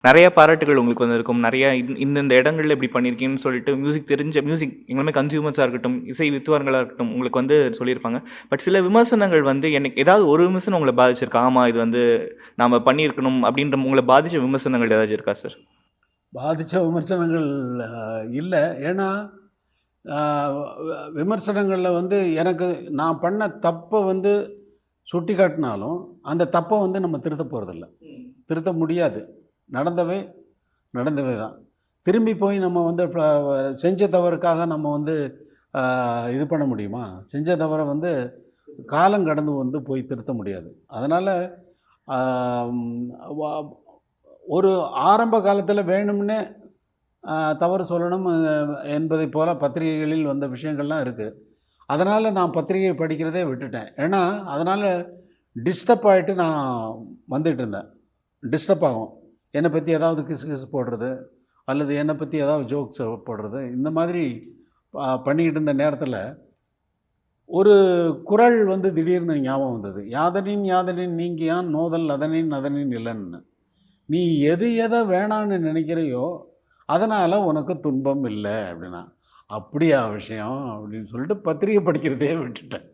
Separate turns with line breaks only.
நெறைய பாராட்டுகள் உங்களுக்கு வந்திருக்கும். நெறைய இந்தந்த இடங்கள்ல இப்படி பண்ணியிருக்கீங்கன்னு சொல்லிட்டு மியூசிக் எங்களுமே கன்சியூமர்ஸா இருக்கட்டும், இசை வித்துவான்களா இருக்கட்டும், உங்களுக்கு வந்து சொல்லியிருப்பாங்க. பட் சில விமர்சனங்கள் வந்து எனக்கு ஏதாவது ஒரு விமர்சனம் உங்கள பாதிச்சிருக்கா? ஆமா, இது வந்து நாம பண்ணியிருக்கணும் அப்படின்ற உங்கள பாதிச்ச விமர்சனங்கள் ஏதாச்சும் இருக்கா சார்?
பாதித்த விமர்சனங்கள் இல்லை. ஏன்னா விமர்சனங்களில் வந்து எனக்கு நான் பண்ண தப்பை வந்து சுட்டி காட்டினாலும் அந்த தப்பை வந்து நம்ம திருத்த போகிறதில்ல, திருத்த முடியாது. நடந்தவை நடந்தவை தான். திரும்பி போய் நம்ம வந்து செஞ்ச தவறுக்காக நம்ம வந்து இது பண்ண முடியுமா? செஞ்ச தவறை வந்து காலம் கடந்து வந்து போய் திருத்த முடியாது. அதனால் ஒரு ஆரம்ப காலத்தில் வேணும்னே தவறு சொல்லணும் என்பதைப் போல பத்திரிகைகளில் வந்த விஷயங்கள்லாம் இருக்குது. அதனால் நான் பத்திரிகை படிக்கிறதே விட்டுட்டேன். ஏன்னா அதனால் டிஸ்டர்ப் ஆகிட்டு நான் வந்துட்டு இருந்தேன். டிஸ்டர்ப் ஆகும். என்னை பற்றி ஏதாவது கிசு கிசு போடுறது, அல்லது என்னை பற்றி ஏதாவது ஜோக்ஸ் போடுறது, இந்த மாதிரி பண்ணிக்கிட்டு இருந்த நேரத்தில் ஒரு குறள் வந்து திடீர்னு ஞாபகம் வந்தது. யாதனின் யாதனின் நீங்கியான் நோதல் அதனின் அதனின் இல்லைன்னு. நீ எது எதை வேணான்னு நினைக்கிறையோ அதனால் உனக்கு துன்பம் இல்லை அப்படின்னா. அப்படியா விஷயம் அப்படின்னு சொல்லிட்டு பத்திரிகை படிக்கிறதே விட்டுட்டேன்.